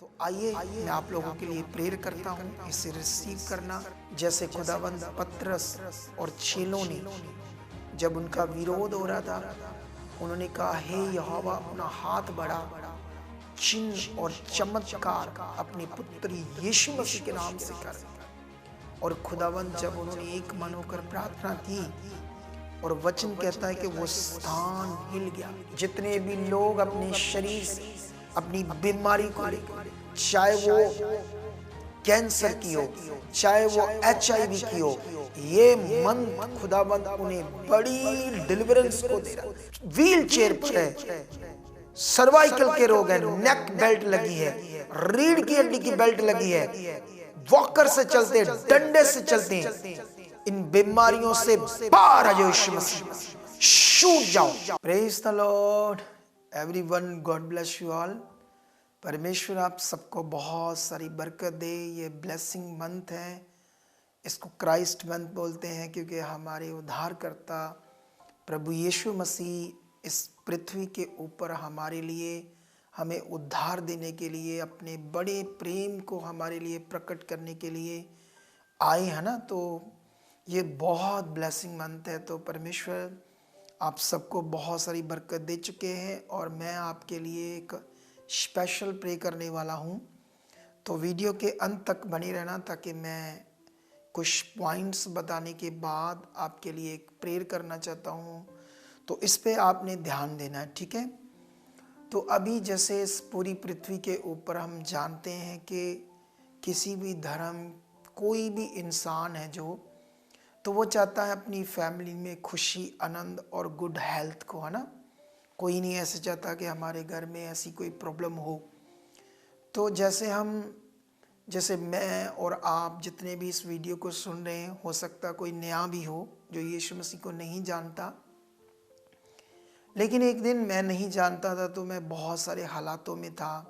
तो आइए मैं आप लोगों के लिए प्रेयर करता हूँ, इसे रिसीव करना। जैसे खुदाबंद पतरस और चेलों ने जब उनका विरोध हो रहा था, उन्होंने कहा, हे यहोवा, अपना हाथ बढ़ा, चिन्ह और चमत्कार अपने पुत्र यीशु मसीह के नाम से कर। और खुदावंद जब उन्होंने एक मन होकर प्रार्थना की, और वचन कहता है कि वो स्थान हिल गया। जितने भी लोग अपने शरीर से अपनी बीमारी को लेकर, चाहे वो कैंसर की हो, चाहे वो HIV की हो, ये मन खुदावंद उन्हें बड़ी डिलीवरेंस को दे रहा। व्हील चेयर पर है, सर्वाइकल के रोग है, नेक बेल्ट लगी है, रीढ़ की हड्डी की बेल्ट लगी है, वॉकर से चलते, डंडे से चलते, इन बीमारियों से बाहर आ जाओ यीशु मसीह, छूट जाओ। Praise the Lord everyone, God bless you all. परमेश्वर आप सबको बहुत सारी बरकत दे। ये ब्लेसिंग मंथ है, इसको क्राइस्ट मंथ बोलते हैं, क्योंकि हमारे उद्धारकर्ता प्रभु यीशु मसीह इस पृथ्वी के ऊपर हमारे लिए, हमें उद्धार देने के लिए, अपने बड़े प्रेम को हमारे लिए प्रकट करने के लिए आए हैं ना। तो ये बहुत ब्लेसिंग मंथ है। तो परमेश्वर आप सबको बहुत सारी बरकत दे चुके हैं, और मैं आपके लिए एक स्पेशल प्रे करने वाला हूँ। तो वीडियो के अंत तक बने रहना, ताकि मैं कुछ पॉइंट्स बताने के बाद आपके लिए एक प्रेयर करना चाहता हूँ। तो इस पे आपने ध्यान देना है, ठीक है। तो अभी जैसे इस पूरी पृथ्वी के ऊपर हम जानते हैं कि किसी भी धर्म, कोई भी इंसान है जो, तो वो चाहता है अपनी फैमिली में खुशी, आनंद और गुड हेल्थ को, है ना। कोई नहीं ऐसे चाहता कि हमारे घर में ऐसी कोई प्रॉब्लम हो। तो जैसे मैं और आप जितने भी इस वीडियो को सुन रहे हैं, हो सकता कोई नया भी हो जो यीशु मसीह को नहीं जानता। लेकिन एक दिन मैं नहीं जानता था, तो मैं बहुत सारे हालातों में था।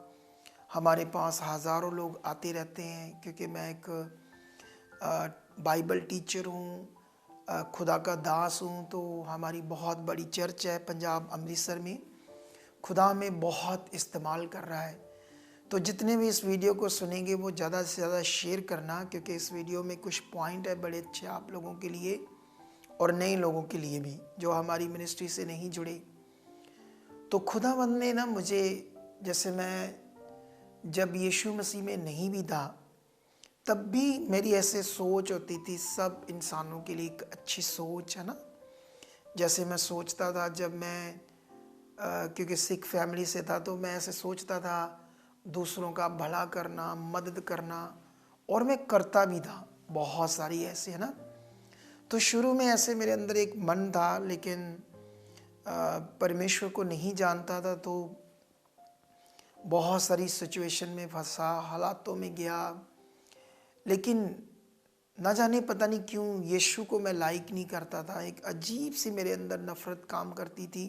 हमारे पास हज़ारों लोग आते रहते हैं, क्योंकि मैं एक बाइबल टीचर हूँ, खुदा का दास हूँ। तो हमारी बहुत बड़ी चर्च है पंजाब अमृतसर में। खुदा में बहुत इस्तेमाल कर रहा है। तो जितने भी इस वीडियो को सुनेंगे वो ज़्यादा से ज़्यादा शेयर करना, क्योंकि इस वीडियो में कुछ पॉइंट है बड़े अच्छे आप लोगों के लिए, और नए लोगों के लिए भी जो हमारी मिनिस्ट्री से नहीं जुड़े। तो खुदावंद ने ना मुझे, जैसे मैं जब यीशु मसीह में नहीं भी था, तब भी मेरी ऐसे सोच होती थी, सब इंसानों के लिए एक अच्छी सोच है ना। जैसे मैं सोचता था, जब मैं क्योंकि सिख फैमिली से था, तो मैं ऐसे सोचता था दूसरों का भला करना, मदद करना, और मैं करता भी था बहुत सारी ऐसे, है ना। तो शुरू में ऐसे मेरे अंदर एक मन था, लेकिन परमेश्वर को नहीं जानता था, तो बहुत सारी सिचुएशन में फंसा, हालातों में गया। लेकिन ना जाने पता नहीं क्यों यीशु को मैं लाइक नहीं करता था। एक अजीब सी मेरे अंदर नफ़रत काम करती थी।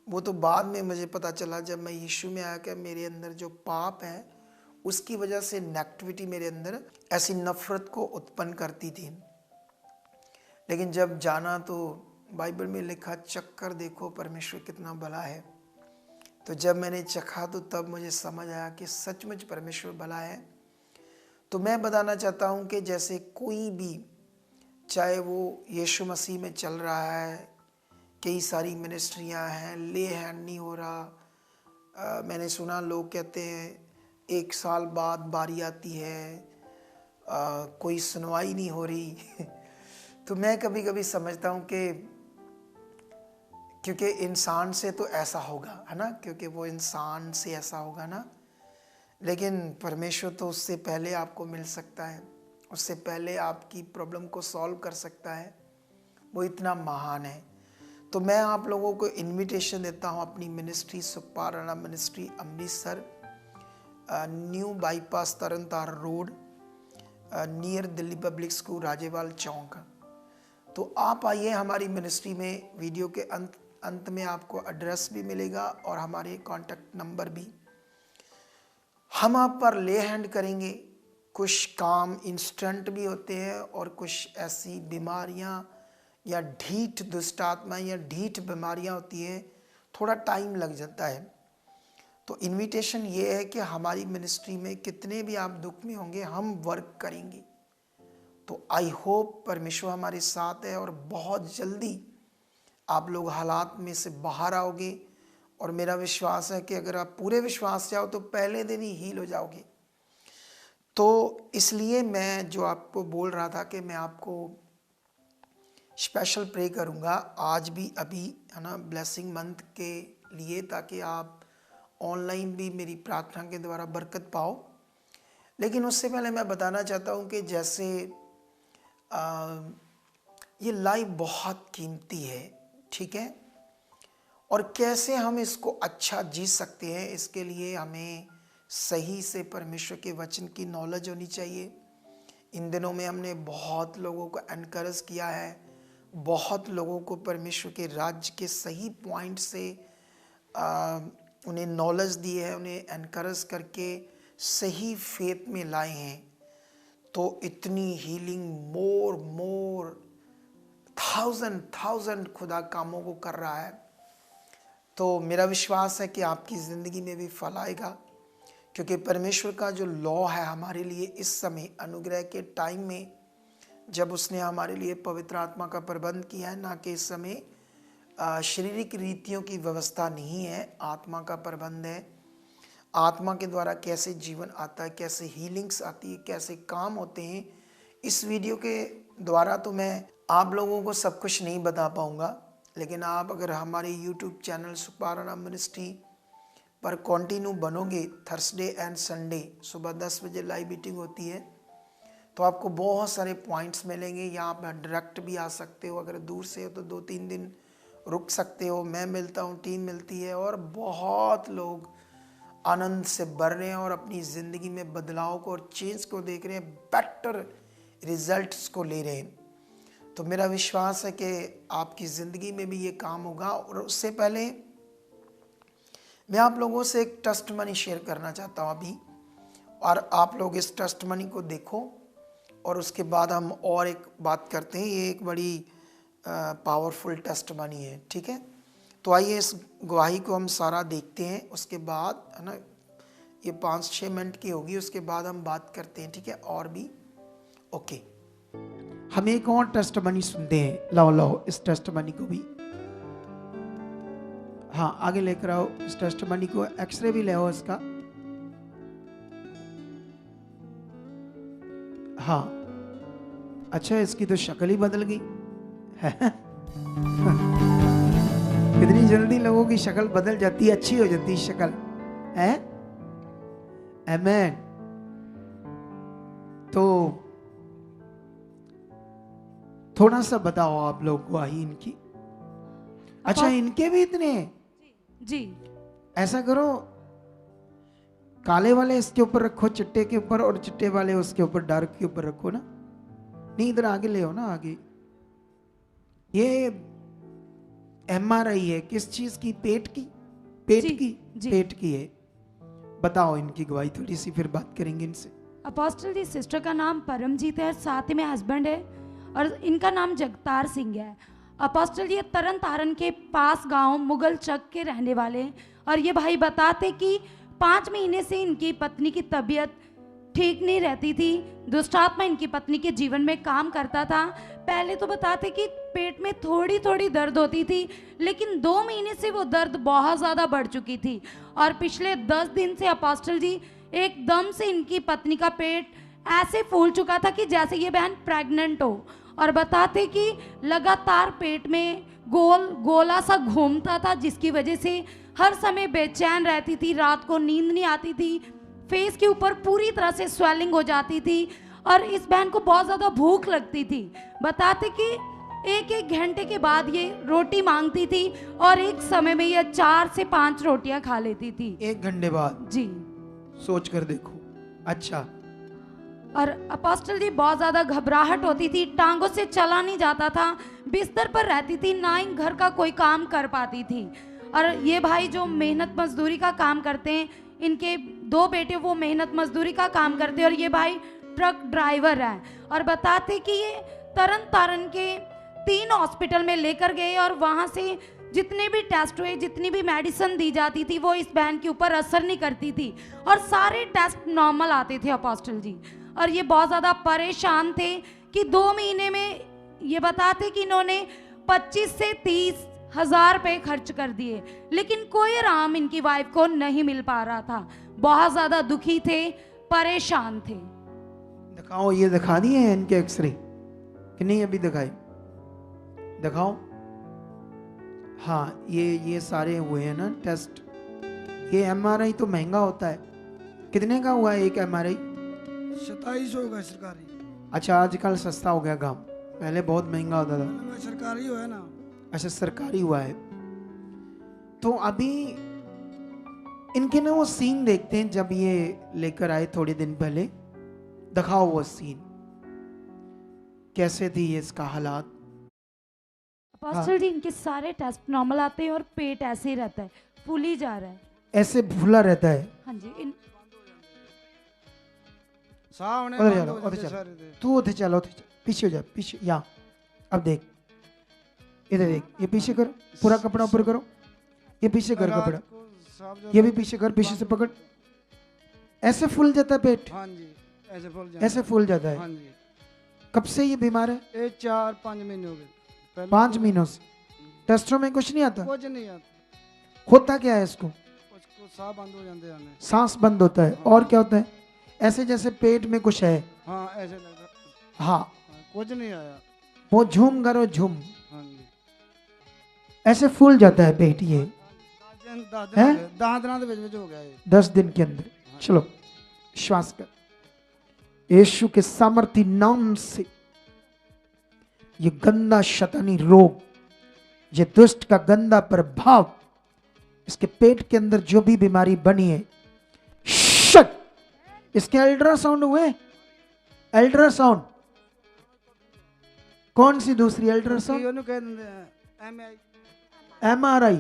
वो तो बाद में मुझे पता चला, जब मैं यीशु में आया, कि मेरे अंदर जो पाप है उसकी वजह से नेगेटिविटी मेरे अंदर ऐसी नफ़रत को उत्पन्न करती थी। लेकिन जब जाना, तो बाइबल में लिखा, चख कर देखो परमेश्वर कितना भला है। तो जब मैंने चखा, तो तब मुझे समझ आया कि सचमुच परमेश्वर भला है। तो मैं बताना चाहता हूँ कि जैसे कोई भी, चाहे वो यीशु मसीह में चल रहा है, कई सारी मिनिस्ट्रियाँ हैं, ले हैंड नहीं हो रहा। मैंने सुना लोग कहते हैं 1 साल बाद बारी आती है, कोई सुनवाई नहीं हो रही। तो मैं कभी कभी समझता हूँ कि क्योंकि इंसान से तो ऐसा होगा, है ना, क्योंकि वो इंसान से ऐसा होगा ना। लेकिन परमेश्वर तो उससे पहले आपको मिल सकता है, उससे पहले आपकी प्रॉब्लम को सॉल्व कर सकता है। वो इतना महान है। तो मैं आप लोगों को इनविटेशन देता हूँ अपनी ministry, Sukhpal Rana ministry, Amritsar, new bypass Tarn Taran road, near Delhi public school, Rajewal chowk. तो आप आइए हमारी मिनिस्ट्री में। वीडियो के अंत में आपको एड्रेस भी मिलेगा और हमारे कॉन्टैक्ट नंबर भी। हम आप पर ले हैंड करेंगे। कुछ काम इंस्टेंट भी होते हैं, और कुछ ऐसी बीमारियां या ढीठ दुष्ट आत्मा या ढीठ बीमारियां होती हैं, थोड़ा टाइम लग जाता है। तो इनविटेशन ये है कि हमारी मिनिस्ट्री में कितने भी आप दुख में होंगे, हम वर्क करेंगे। तो आई होप परमेश्वर हमारे साथ है और बहुत जल्दी आप लोग हालात में से बाहर आओगे। और मेरा विश्वास है कि अगर आप पूरे विश्वास से आओ तो पहले दिन ही हील हो जाओगे। तो इसलिए मैं जो आपको बोल रहा था कि मैं आपको स्पेशल प्रे करूँगा आज भी, अभी है ना, ब्लेसिंग मंथ के लिए, ताकि आप ऑनलाइन भी मेरी प्रार्थना के द्वारा बरकत पाओ। लेकिन उससे पहले मैं बताना चाहता हूँ कि जैसे ये लाइफ बहुत कीमती है, ठीक है, और कैसे हम इसको अच्छा जी सकते हैं, इसके लिए हमें सही से परमेश्वर के वचन की नॉलेज होनी चाहिए। इन दिनों में हमने बहुत लोगों को एनकरेज किया है, बहुत लोगों को परमेश्वर के राज्य के सही पॉइंट से उन्हें नॉलेज दी है, उन्हें एनकरेज करके सही फेथ में लाए हैं। तो इतनी हीलिंग मोर थाउजेंड खुदा कामों को कर रहा है। तो मेरा विश्वास है कि आपकी ज़िंदगी में भी फल आएगा, क्योंकि परमेश्वर का जो लॉ है हमारे लिए इस समय अनुग्रह के टाइम में, जब उसने हमारे लिए पवित्र आत्मा का प्रबंध किया है, ना कि इस समय शारीरिक रीतियों की व्यवस्था नहीं है, आत्मा का प्रबंध है। आत्मा के द्वारा कैसे जीवन आता है, कैसे हीलिंग्स आती है, कैसे काम होते हैं, इस वीडियो के द्वारा तो मैं आप लोगों को सब कुछ नहीं बता पाऊँगा। लेकिन आप अगर हमारे यूट्यूब चैनल सुखपारायण मिनिस्ट्री पर कंटिन्यू बनोगे, थर्सडे एंड संडे सुबह 10 बजे लाइव मीटिंग होती है, तो आपको बहुत सारे पॉइंट्स मिलेंगे। यहाँ पर डायरेक्ट भी आ सकते हो, अगर दूर से हो तो 2-3 दिन रुक सकते हो। मैं मिलता हूँ, टीम मिलती है, और बहुत लोग आनंद से भर रहे हैं और अपनी ज़िंदगी में बदलाव को और चेंज को देख रहे हैं, बेटर रिजल्ट्स को ले रहे हैं। तो मेरा विश्वास है कि आपकी ज़िंदगी में भी ये काम होगा। और उससे पहले मैं आप लोगों से एक टेस्टमनी शेयर करना चाहता हूँ अभी, और आप लोग इस टेस्टमनी को देखो और उसके बाद हम और एक बात करते हैं। ये एक बड़ी पावरफुल टेस्टमनी है, ठीक है। तो आइए इस गवाही को हम सारा देखते हैं, उसके बाद है ना, ये 5-6 मिनट की होगी, उसके बाद हम बात करते हैं, ठीक है, और भी। ओके, हम एक और टेस्टमनी सुनते हैं। लाओ इस टेस्टमनी को भी, हाँ, आगे लेकर आओ इस टेस्टमनी को। एक्सरे भी ले आओ इसका। हाँ, अच्छा, इसकी तो शक्ल ही बदल गई है। कितनी जल्दी लोगों की शक्ल बदल जाती है, अच्छी हो जाती है शक्ल, है। आमेन। तो थोड़ा सा बताओ आप लोग गवाही इनकी। अच्छा, इनके भी इतने जी। ऐसा करो, काले वाले इसके ऊपर रखो, चिट्टे के ऊपर, और चिट्टे वाले उसके ऊपर, डार्क के ऊपर रखो ना। नहीं, इधर आगे ले आओ ना, आगे। ये MRI है, किस चीज की? पेट की, पेट जी, की जी। पेट की है। बताओ इनकी गवाही थोड़ी सी, फिर बात करेंगे इनसे। अपोस्टल जी, सिस्टर का नाम परमजीत है, साथ में हस्बैंड है, और इनका नाम जगतार सिंह है। अपोस्टल जी तरन तारण के पास गांव मुगल चक के रहने वाले हैं। और ये भाई बताते कि 5 महीने से इनकी पत्नी की तबीयत ठीक नहीं रहती थी। दुष्ट आत्मा इनकी पत्नी के जीवन में काम करता था। पहले तो बताते कि पेट में थोड़ी थोड़ी दर्द होती थी, लेकिन 2 महीने से वो दर्द बहुत ज़्यादा बढ़ चुकी थी। और पिछले 10 दिन से अपोस्टल जी एकदम से इनकी पत्नी का पेट ऐसे फूल चुका था कि जैसे ये बहन प्रेग्नेंट हो। और बताते कि लगातार पेट में गोला सा घूमता था, जिसकी वजह से हर समय बेचैन रहती थी, रात को नींद नहीं आती थी, फेस के ऊपर पूरी तरह से स्वेलिंग हो जाती थी, और इस बहन को बहुत ज़्यादा भूख लगती थी। बताते कि 1-1 घंटे के बाद ये रोटी मांगती थी, और एक समय में ये 4 से 5 रोटियां खा लेती थी 1 घंटे बाद। जी, सोच कर देखो। अच्छा, और अपोस्टल जी बहुत ज़्यादा घबराहट होती थी, टांगों से चला नहीं जाता था, बिस्तर पर रहती थी, ना ही घर का कोई काम कर पाती थी। और ये भाई जो मेहनत मजदूरी का काम करते हैं, इनके 2 बेटे वो मेहनत मजदूरी का काम करते हैं, और ये भाई ट्रक ड्राइवर है। और बताते कि ये तरन तारण के 3 हॉस्पिटल में लेकर गए, और वहाँ से जितने भी टेस्ट हुए, जितनी भी मेडिसिन दी जाती थी, वो इस बहन के ऊपर असर नहीं करती थी और सारे टेस्ट नॉर्मल आते थे अपोस्टल जी। और ये बहुत ज़्यादा परेशान थे कि 2 महीने में ये बताते कि इन्होंने 25 से 30 हजार रुपये खर्च कर दिए, लेकिन कोई आराम इनकी वाइफ को नहीं मिल पा रहा था। बहुत ज़्यादा दुखी थे, परेशान थे। दिखाओ, ये दिखा दिए हैं इनके एक्सरे कि नहीं? अभी दिखाए, दिखाओ। हाँ, ये सारे हुए हैं ना टेस्ट। ये एमआरआई तो महंगा होता है। कितने का हुआ है एक एमआरआई? 2700 का सरकारी। अच्छा, आजकल सस्ता हो गया काम, पहले बहुत महंगा होता था। सरकारी हुआ है ना। अच्छा, सरकारी हुआ है। तो अभी इनके ना वो सीन देखते हैं जब ये लेकर आए थोड़े दिन पहले। दिखाओ वो सीन, कैसे थी इसका हालात। अपोस्टल जी, इनके सारे टेस्ट नॉर्मल आते हैं और पेट ऐसे ही रहता है, फूल ही जा रहा है, ऐसे फूला रहता है। हाँ जी। उधर चलो, उधर चलो, तू उधर चलो, उधर चल, पीछे हो जा, पीछे। यहाँ अब देख, इधर देख, ये पीछे कर, पूरा कपड़ा ऊपर करो, ये पीछे कर कपड़ा, ये भी पीछे कर, पीछे से पकड़। ऐसे फूल जाता है पेट? हाँ जी, ऐसे फूल जाता है। ऐसे फूल जाता है? हाँ जी। कब से ये बीमार है? ये 4-5 महीने हो गए। 5 महीनों से? टेस्टों में कुछ नहीं आता? कुछ नहीं आता। होता क्या है इसको? उसको सांस बंद हो जाते हैं। सांस बंद होता है। और क्या होता है? ऐसे जैसे पेट में कुछ है। हाँ, ऐसे लगा। हाँ, कुछ नहीं आया। वो झूम करो, झूम। हाँ जी। ऐसे फूल जाता है पेट ये? 10 दिन हो गया ये। 10 दिन के अंदर। चलो, श्वास कर। यीशु के सामर्थी नाम से ये गंदा शैतानी रोग, ये दुष्ट का गंदा प्रभाव, इसके पेट के अंदर जो भी बीमारी बनी है, शट। इसके अल्ट्रासाउंड हुए? अल्ट्रासाउंड कौन सी? दूसरी अल्ट्रासाउंड? एमआरआई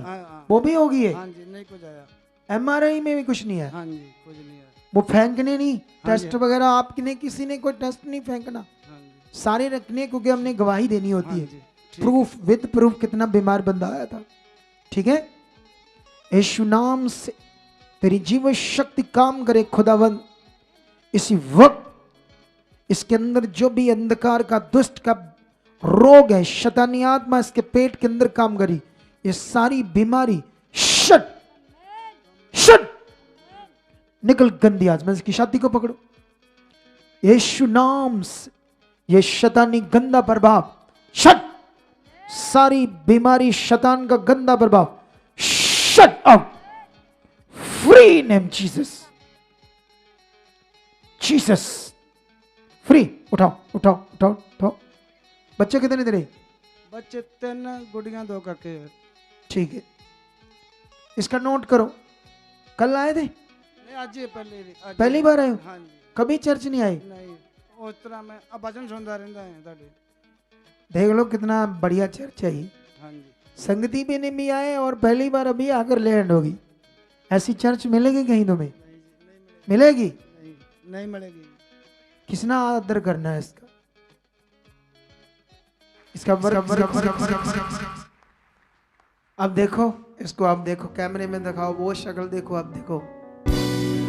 वो भी होगी है? हाँ जी, नहीं कुछ आया। एमआरआई में भी कुछ नहीं है? हाँ जी, कुछ नहीं आया। वो फेंकने नहीं? हाँ टेस्ट वगैरह आपने किसी ने कोई टेस्ट नहीं फेंकना? हाँ जी। सारे रखने, क्योंकि हमने गवाही देनी होती हाँ है। जी, प्रूफ, विद प्रूफ कितना बीमार बंदा आया था। ठीक है? यीशु नाम से तेरी जीवन शक्ति काम करे खुदावंद। इसी वक्त इसके अंदर जो भी अंधकार का, दुष्ट का रोग है, शैतानी आत्मा इसके पेट के अंदर काम करी, ये सारी बीमारी शट शट निकल गंदी आत्मा। इसकी छाती को पकड़ो यीशु नाम से। ये शैतानी गंदा प्रभाव शट, सारी बीमारी शैतान का गंदा प्रभाव shut out, free name Jesus, Jesus free. उठाओ उठाओ उठाओ उठाओ। बच्चे कितने तेरे? बच्चे 3 गुड़ियां 2 काके। ठीक है, इसका नोट करो। कल आए थे? नहीं, आज ही पहली बार आए हो? हाँ जी। कभी चर्च नहीं आए? नहीं, उस तरह मैं अब भजन सुनता रहता है ताड़े। देख लो कितना बढ़िया चर्च है ये। हाँ जी। संगति भी नहीं भी आए और पहली बार अभी आकर लैंड होगी। ऐसी चर्च मिलेगी कहीं तुम्हें? मिलेगी? नहीं मिलेगी। किसना आदर करना है इसका? इसका अब देखो इसको, अब देखो कैमरे में दिखाओ, वो शक्ल देखो, अब देखो,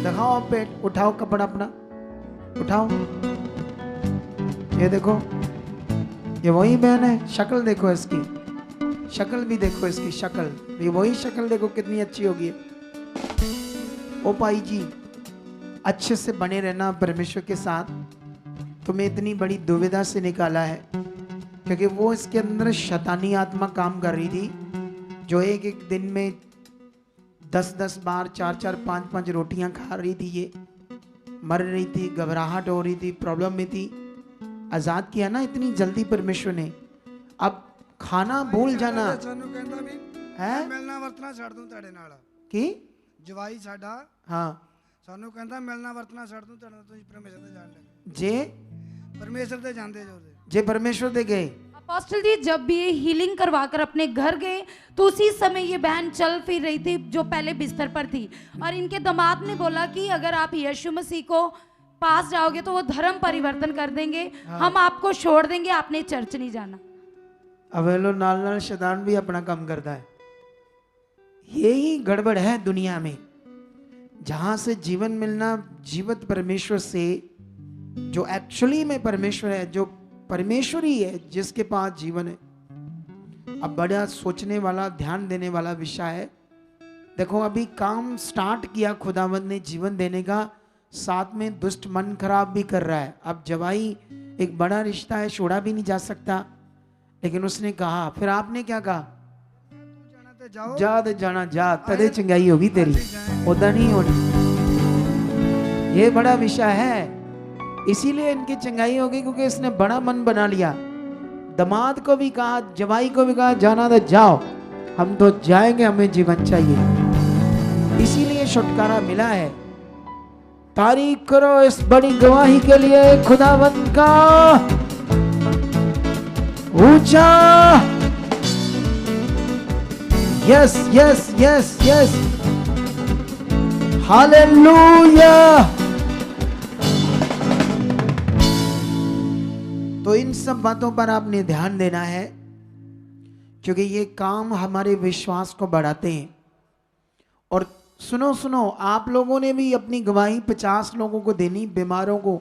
दिखाओ पेट, उठाओ कपड़ा अपना, उठाओ। ये देखो, ये वही बहन है। शक्ल देखो इसकी, शक्ल भी देखो इसकी शक्ल, ये वही शक्ल देखो कितनी अच्छी होगी। ओ भाई जी, अच्छे से बने रहना परमेश्वर के साथ। तुम्हें इतनी बड़ी दुविधा से निकाला है क्योंकि वो इसके अंदर शैतानी आत्मा काम कर रही थी, जो एक एक दिन में 10-10 बार 4-4 5-5 रोटियां खा रही थी। ये मर रही थी, घबराहट हो रही थी, प्रॉब्लम में थी। आजाद किया ना इतनी जल्दी परमेश्वर ने। अब खाना भूल जाना है। मिलना वरतना छड़ दूं तेरे नाल की जवाई साडा। हाँ, सानू कहंदा मिलना वरतना छड़ दूं तेरे नाल, तुसी परमेश्वर दे जान लगे। जे परमेश्वर दे जांदे जो जे परमेश्वर दे गए। अपोस्टल जी, जब ये हीलिंग करवाकर अपने घर गए तो उसी समय ये बहन चल फिर रही थी जो पहले बिस्तर पर थी, और इनके दामाद ने बोला कि अगर आप यीशु मसीह को पास जाओगे तो वो धर्म परिवर्तन कर देंगे। हाँ। हम आपको छोड़ देंगे, आपने चर्च नहीं जाना। अब लो नाल नाल शैतान भी अपना काम करता है। यही गड़बड़ है दुनिया में, जहां से जीवन मिलना जीवित परमेश्वर से, जो एक्चुअली में परमेश्वर है, जो परमेश्वर ही है जिसके पास जीवन है। अब बड़ा सोचने वाला, ध्यान देने वाला विषय है। देखो अभी काम स्टार्ट किया खुदावंद ने जीवन देने का, साथ में दुष्ट मन खराब भी कर रहा है। अब जवाई एक बड़ा रिश्ता है, छोड़ा भी नहीं जा सकता, लेकिन उसने कहा, फिर आपने क्या कहा, जाना ते जाओ जा दे जाना जा, तदे चंगाई होगी तेरी, उदा नहीं होनी। ये बड़ा विषय है, इसीलिए इनकी चंगाई होगी क्योंकि इसने बड़ा मन बना लिया। दामाद को भी कहा, जवाई को भी कहा, जाना तो जाओ, हम तो जाएंगे, हमें जीवन चाहिए। इसीलिए छुटकारा मिला है। तारीफ करो इस बड़ी गवाही के लिए खुदावंद का ऊंचा। Yes yes yes yes, hallelujah. तो इन सब बातों पर आपने ध्यान देना है, क्योंकि ये काम हमारे विश्वास को बढ़ाते हैं। और सुनो सुनो, आप लोगों ने भी अपनी गवाही 50 लोगों को देनी, बीमारों को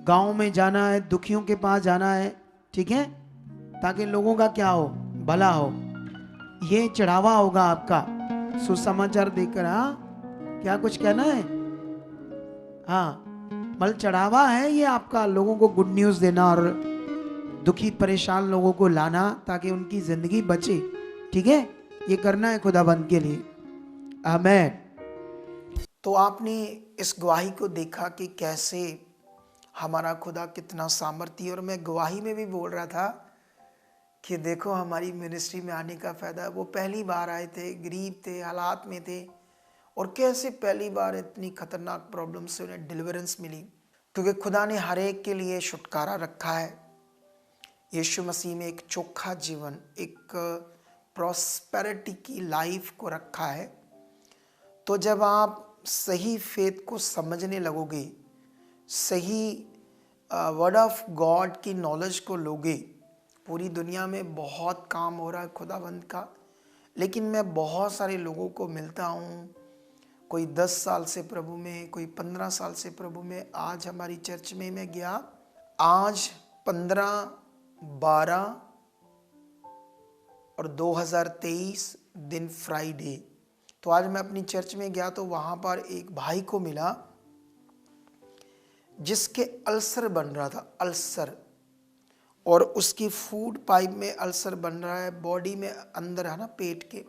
गांव में जाना है, दुखियों के पास जाना है, ठीक है, ताकि लोगों का क्या हो, भला हो। ये चढ़ावा होगा आपका सुसमाचार देकर। हाँ, क्या कुछ कहना है? हाँ, बल चढ़ावा है ये आपका, लोगों को गुड न्यूज़ देना और दुखी परेशान लोगों को लाना ताकि उनकी जिंदगी बचे, ठीक है, ये करना है खुदाबंद के लिए। आमीन। तो आपने इस गवाही को देखा कि कैसे हमारा खुदा कितना सामर्थी, और मैं गवाही में भी बोल रहा था कि देखो हमारी मिनिस्ट्री में आने का फ़ायदा। वो पहली बार आए थे, गरीब थे, हालात में थे, और कैसे पहली बार इतनी खतरनाक प्रॉब्लम से उन्हें डिलीवरेंस मिली, क्योंकि खुदा ने हर एक के लिए छुटकारा रखा है। यीशु मसीह में एक चोखा जीवन, एक प्रॉस्पेरिटी की लाइफ को रखा है। तो जब आप सही फेथ को समझने लगोगे, सही वर्ड ऑफ गॉड की नॉलेज को लोगे, पूरी दुनिया में बहुत काम हो रहा है खुदाबंद का, लेकिन मैं बहुत सारे लोगों को मिलता हूँ, कोई 10 साल से प्रभु में, कोई 15 साल से प्रभु में। आज हमारी चर्च में मैं गया, आज 15/12 और 2023 दिन फ्राइडे। तो आज मैं अपनी चर्च में गया तो वहाँ पर एक भाई को मिला जिसके अल्सर बन रहा था, अल्सर, और उसकी फूड पाइप में अल्सर बन रहा है, बॉडी में अंदर है ना, पेट के,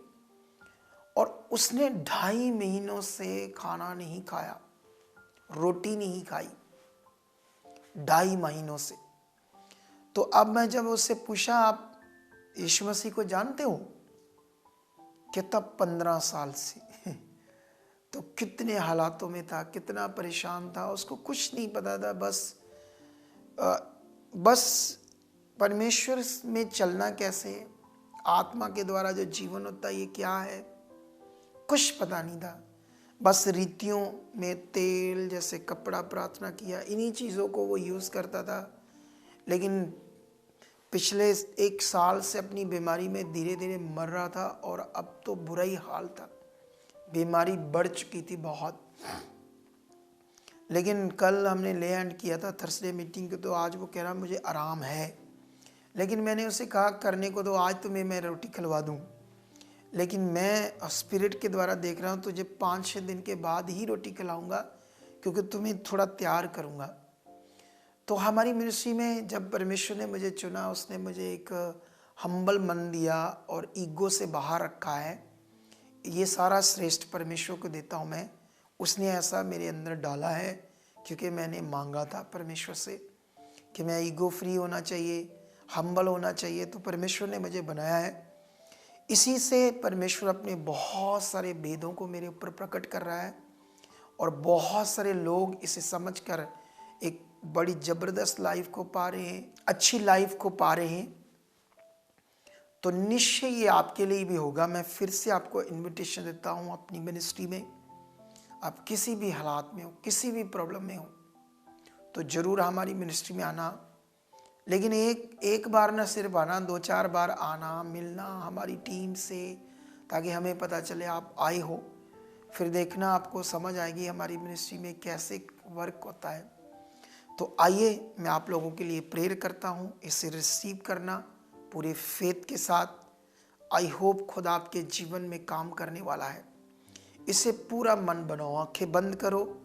और उसने 2.5 महीनों से खाना नहीं खाया, रोटी नहीं खाई, 2.5 महीनों से। तो अब मैं जब उससे पूछा, आप यीशु मसीह को जानते हो? कहता 15 साल से। तो कितने हालातों में था, कितना परेशान था, उसको कुछ नहीं पता था, बस परमेश्वर में चलना कैसे, आत्मा के द्वारा जो जीवन होता है ये क्या है, कुछ पता नहीं था। बस रीतियों में तेल जैसे कपड़ा, प्रार्थना किया, इन्हीं चीज़ों को वो यूज़ करता था। लेकिन पिछले 1 साल से अपनी बीमारी में धीरे धीरे मर रहा था, और अब तो बुरा ही हाल था, बीमारी बढ़ चुकी थी बहुत। लेकिन कल हमने ले एंड किया था थर्सडे मीटिंग को, तो आज वो कह रहा मुझे आराम है। लेकिन मैंने उसे कहा करने को तो आज तुम्हें मैं रोटी खिलवा दूँ, लेकिन मैं स्पिरिट के द्वारा देख रहा हूँ तुझे 5-6 दिन के बाद ही रोटी खिलाऊंगा, क्योंकि तुम्हें थोड़ा तैयार करूँगा। तो हमारी मिनिस्ट्री में जब परमेश्वर ने मुझे चुना, उसने मुझे एक हम्बल मन दिया और ईगो से बाहर रखा है। ये सारा श्रेष्ठ परमेश्वर को देता हूँ मैं। उसने ऐसा मेरे अंदर डाला है क्योंकि मैंने मांगा था परमेश्वर से कि मैं ईगो फ्री होना चाहिए, हम्बल होना चाहिए, तो परमेश्वर ने मुझे बनाया है। इसी से परमेश्वर अपने बहुत सारे भेदों को मेरे ऊपर प्रकट कर रहा है, और बहुत सारे लोग इसे समझकर एक बड़ी ज़बरदस्त लाइफ को पा रहे हैं, अच्छी लाइफ को पा रहे हैं। तो निश्चय ये आपके लिए भी होगा। मैं फिर से आपको इनविटेशन देता हूँ अपनी मिनिस्ट्री में। आप किसी भी हालात में हो, किसी भी प्रॉब्लम में हो, तो ज़रूर हमारी मिनिस्ट्री में आना। लेकिन एक बार ना सिर्फ आना, 2-4 बार आना, मिलना हमारी टीम से, ताकि हमें पता चले आप आए हो। फिर देखना आपको समझ आएगी हमारी मिनिस्ट्री में कैसे वर्क होता है। तो आइए मैं आप लोगों के लिए प्रेयर करता हूँ, इसे रिसीव करना पूरे फेथ के साथ। आई होप खुदा आपके जीवन में काम करने वाला है। इसे पूरा मन बनाओ, आंखें बंद करो।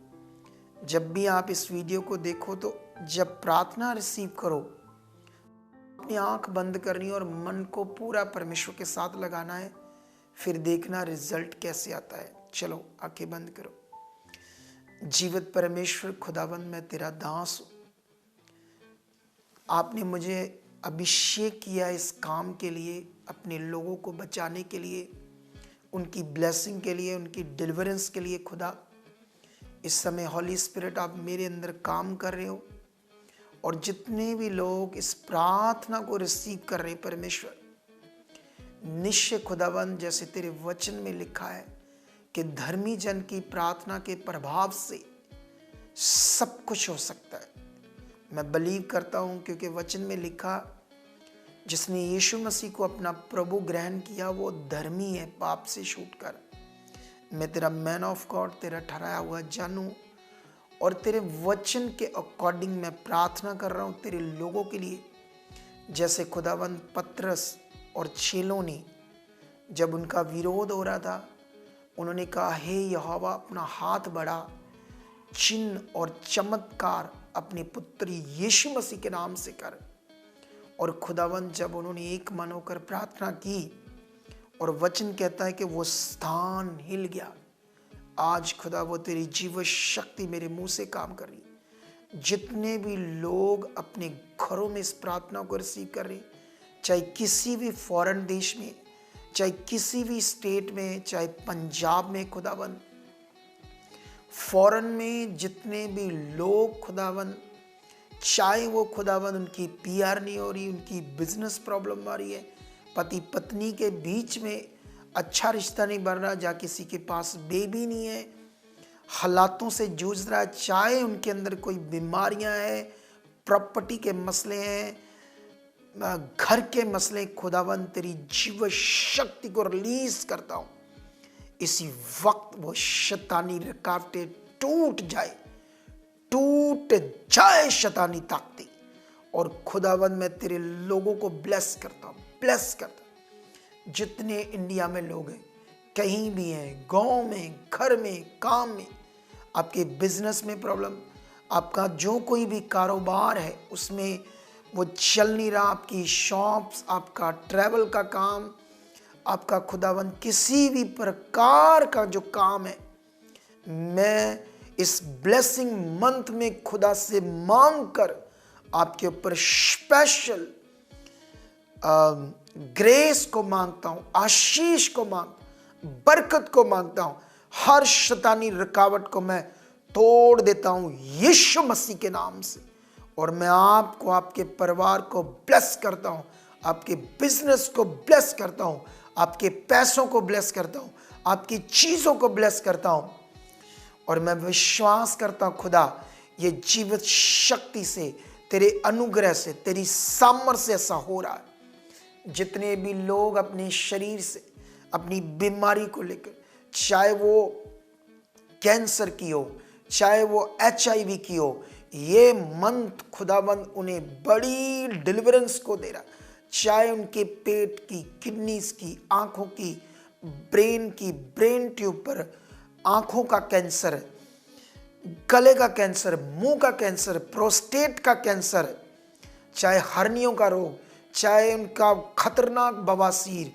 जब भी आप इस वीडियो को देखो तो जब प्रार्थना रिसीव करो, अपनी आंख बंद करनी और मन को पूरा परमेश्वर के साथ लगाना है। फिर देखना रिजल्ट कैसे आता है। चलो आंखें बंद करो। जीवित परमेश्वर खुदाबंद, मैं तेरा दास हूं। आपने मुझे अभिषेक किया इस काम के लिए, अपने लोगों को बचाने के लिए, उनकी ब्लेसिंग के लिए, उनकी डिलीवरेंस के लिए। खुदा, इस समय हॉली स्पिरिट आप मेरे अंदर काम कर रहे हो, और जितने भी लोग इस प्रार्थना को रिसीव कर रहे हैं परमेश्वर, निश्चय खुदाबंद जैसे तेरे वचन में लिखा है कि धर्मी जन की प्रार्थना के प्रभाव से सब कुछ हो सकता है। मैं बिलीव करता हूं, क्योंकि वचन में लिखा, जिसने यीशु मसीह को अपना प्रभु ग्रहण किया वो धर्मी है पाप से छूटकर। मैं तेरा मैन ऑफ गॉड, तेरा ठहराया हुआ जानू, और तेरे वचन के अकॉर्डिंग मैं प्रार्थना कर रहा हूं तेरे लोगों के लिए। जैसे खुदावंद पतरस और चेलों ने, जब उनका विरोध हो रहा था, उन्होंने कहा, हे यहोवा, अपना हाथ बढ़ा, चिन्ह और चमत्कार अपने पुत्र यीशु मसीह के नाम से कर। और खुदावंद जब उन्होंने एक मन होकर प्रार्थना की, और वचन कहता है कि वो स्थान हिल गया। आज खुदा वो तेरी जीव शक्ति मेरे मुंह से काम कर रही है। जितने भी लोग अपने घरों में इस प्रार्थना को रिसीव कर रहे, चाहे किसी भी फॉरेन देश में, चाहे किसी भी स्टेट में, चाहे पंजाब में, खुदावन फॉरेन में जितने भी लोग खुदावन, चाहे वो खुदावन उनकी पीआर नहीं हो रही, उनकी बिजनेस प्रॉब्लम आ रही है, पति पत्नी के बीच में अच्छा रिश्ता नहीं बन रहा, जहाँ किसी के पास बेबी नहीं है, हालातों से जूझ रहा है, चाहे उनके अंदर कोई बीमारियां हैं, प्रॉपर्टी के मसले हैं, घर के मसले, खुदावन तेरी जीव शक्ति को रिलीज करता हूं। इसी वक्त वो शैतानी रुकावटें टूट जाए शैतानी ताकतें। और खुदावन मैं तेरे लोगों को ब्लेस करता हूं। जितने इंडिया में लोग हैं, कहीं भी हैं, गांव में, घर में, काम में, आपके बिजनेस में प्रॉब्लम, आपका जो कोई भी कारोबार है उसमें वो चल नहीं रहा, आपकी शॉप्स, आपका ट्रैवल का काम, आपका खुदावन किसी भी प्रकार का जो काम है, मैं इस ब्लेसिंग मंथ में खुदा से मांग कर आपके ऊपर स्पेशल ग्रेस को मांगता हूं, आशीष को बरकत को मांगता हूं। हर शैतानी रुकावट को मैं तोड़ देता हूं यीशु मसीह के नाम से। और मैं आपको, आपके परिवार को ब्लेस करता हूं, आपके बिजनेस को ब्लेस करता हूं, आपके पैसों को ब्लेस करता हूं, आपकी चीजों को ब्लेस करता हूं। और मैं विश्वास करता हूं खुदा, ये जीवित शक्ति से, तेरे अनुग्रह से, तेरी सामर्थ्य से ऐसा हो रहा है। जितने भी लोग अपने शरीर से, अपनी बीमारी को लेकर, चाहे वो कैंसर की हो, चाहे वो HIV की हो, ये मंथ खुदाबंद उन्हें बड़ी डिलीवरेंस को दे रहा। चाहे उनके पेट की, किडनीज की, आंखों की, ब्रेन ट्यूब पर आंखों का कैंसर, गले का कैंसर, मुंह का कैंसर, प्रोस्टेट का कैंसर, चाहे हर्नियों का रोग, चाहे उनका खतरनाक बवासीर,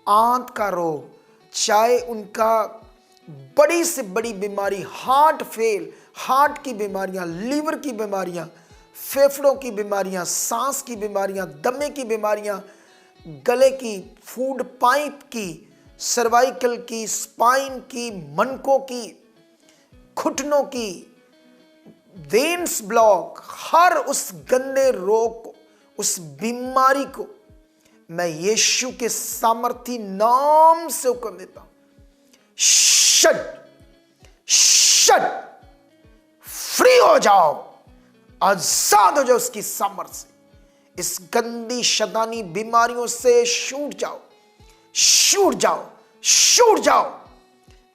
आंत का रोग, चाहे उनका बड़ी से बड़ी बीमारी, हार्ट फेल, हार्ट की बीमारियां, लीवर की बीमारियां, फेफड़ों की बीमारियां, सांस की बीमारियां, दमे की बीमारियां, गले की, फूड पाइप की, सर्वाइकल की, स्पाइन की, मनकों की, घुटनों की, वेन्स ब्लॉक, हर उस गंदे रोग को, उस बीमारी को मैं यीशु के सामर्थी नाम से हुक्म देता हूं, शट फ्री हो जाओ, आजाद हो जाओ उसकी सामर्थ्य से। इस गंदी शैतानी बीमारियों से छूट जाओ, छूट जाओ।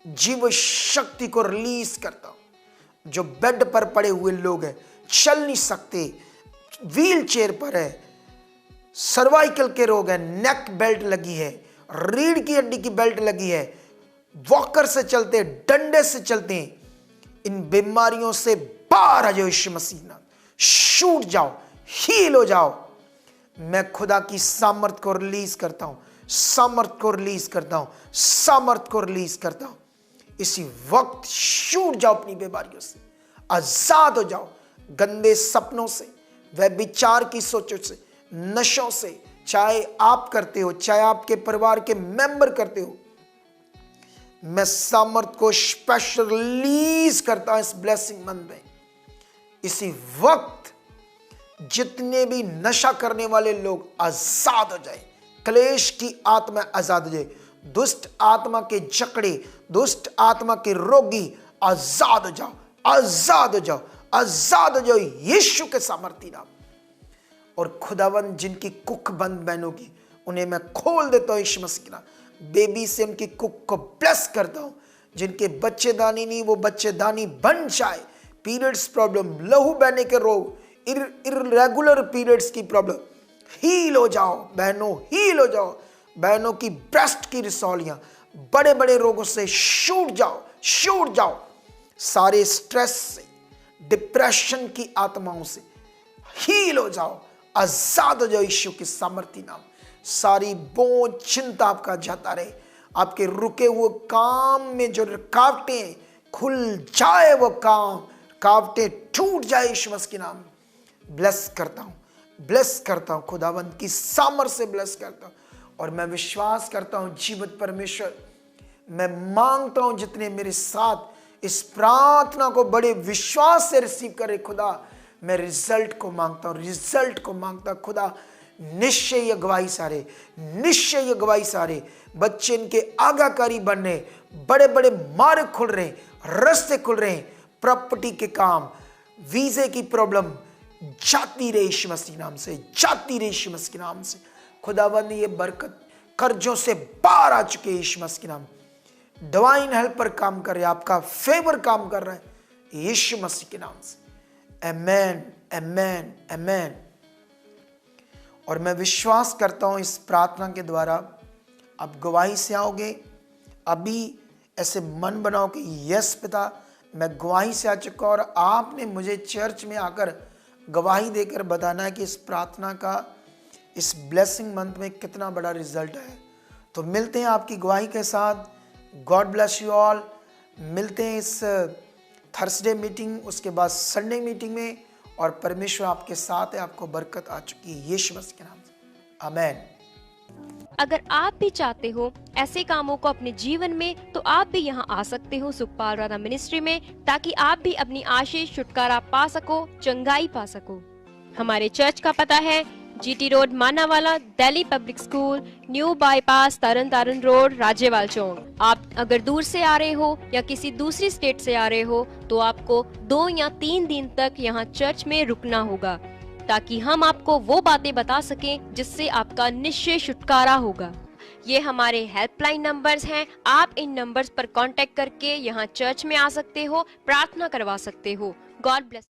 जीव शक्ति को रिलीज करता हूं। जो बेड पर पड़े हुए लोग हैं, चल नहीं सकते, व्हील चेयर पर है, सर्वाइकल के रोग है, नेक बेल्ट लगी है, रीढ़ की हड्डी की बेल्ट लगी है, वॉकर से चलते, डंडे से चलते हैं, इन बीमारियों से बाहर आ जाओ यीशु मसीह नाम। छूट जाओ, हील हो जाओ। मैं खुदा की सामर्थ को रिलीज करता हूं, सामर्थ को रिलीज करता हूं, सामर्थ को रिलीज करता हूं। इसी वक्त छूट जाओ अपनी बीमारियों से, आजाद हो जाओ गंदे सपनों से, व्यभिचार की सोचों से, नशों से, चाहे आप करते हो, चाहे आपके परिवार के मेंबर करते हो। मैं सामर्थ को स्पेशल रिलीज करता हूं इस ब्लेसिंग मंथ में। इसी वक्त जितने भी नशा करने वाले लोग आजाद हो जाए, क्लेश की आत्मा आजाद हो जाए, दुष्ट आत्मा के जकड़े, दुष्ट आत्मा के रोगी आजाद हो जाओ, आजाद हो जाओ, आजाद हो जाओ यीशु के सामर्थी नाम। और खुदावंद जिनकी कुख बंद बहनों की, उन्हें मैं खोल देता हूं यीशु मसीह के नाम। बेबी से उनकी कुख को ब्लेस करता हूं। जिनके बच्चेदानी नहीं, वो बच्चेदानी बन जाए। पीरियड्स प्रॉब्लम, लहू बहने के रोग, इरेगुलर पीरियड्स की प्रॉब्लम, हील हो जाओ बहनों, हील हो जाओ बहनों की ब्रेस्ट की रिसौलियां, बड़े बड़े रोगों से छूट जाओ, छूट जाओ। सारे स्ट्रेस से, डिप्रेशन की आत्माओं से हील हो जाओ, आजाद हो जाओ यीशु के सामर्थी नाम। सारी बोझ चिंता आपका जाता रहे। आपके रुके हुए काम में जो रुकावटें, खुल जाए वो काम, रुकावटें टूट जाए यीशु मसीह के नाम। ब्लेस करता हूं, ब्लेस करता हूं, खुदावंद की सामर्थ से ब्लेस करता हूं। और मैं विश्वास करता हूं जीवित परमेश्वर, मैं मांगता हूं जितने मेरे साथ इस प्रार्थना को बड़े विश्वास से रिसीव करे खुदा, मैं रिजल्ट को मांगता हूं, रिजल्ट को मांगता हूं खुदा। निश्चय अगुवाई सारे, निश्चय अगुवाई सारे बच्चे इनके आगाकारी बन रहे, बड़े बड़े मार्ग खुल रहे, रास्ते खुल रहे, प्रॉपर्टी के काम, वीजे की प्रॉब्लम जाती रहे यीशु मसीह नाम से, जाती रहे यीशु मसीह के नाम से। खुदावंद ये बरकत कर्जों से बाहर आ चुके यीशु मसीह के नाम। डिवाइन हेल्पर काम कर रहे, आपका फेवर काम कर रहा है यीशु मसीह के नाम से। आमेन, आमेन, आमेन। और मैं विश्वास करता हूं इस प्रार्थना के द्वारा आप गवाही से आओगे। अभी ऐसे मन बनाओ कि यस पिता, मैं गवाही से आ चुका और आपने मुझे चर्च में आकर गवाही देकर बताना है कि इस प्रार्थना का इस ब्लेसिंग मंथ में कितना बड़ा रिजल्ट है। तो मिलते हैं आपकी गवाही के साथ। God bless you all. मिलते हैं इस थर्सडे मीटिंग, उसके बाद संडे मीटिंग में। और परमेश्वर आपके साथ है, आपको बरकत आ चुकी है यीशु मसीह के नाम से। आमेन। अगर आप भी चाहते हो ऐसे कामों को अपने जीवन में, तो आप भी यहाँ आ सकते हो सुखपाल राणा मिनिस्ट्री में, ताकि आप भी अपनी आशीष, छुटकारा पा सको, चंगाई पा सको। हमारे चर्च का पता है GT road, Manawala, Delhi public school, new bypass, Tarn Taran road, Rajewal chowk. आप अगर दूर से आ रहे हो या किसी दूसरी स्टेट से आ रहे हो, तो आपको 2 या 3 दिन तक यहाँ चर्च में रुकना होगा, ताकि हम आपको वो बातें बता सकें जिससे आपका निश्चय छुटकारा होगा। ये हमारे हेल्पलाइन नंबर्स हैं। आप इन नंबर्स पर कांटेक्ट करके यहाँ चर्च में आ सकते हो, प्रार्थना करवा सकते हो। God bless.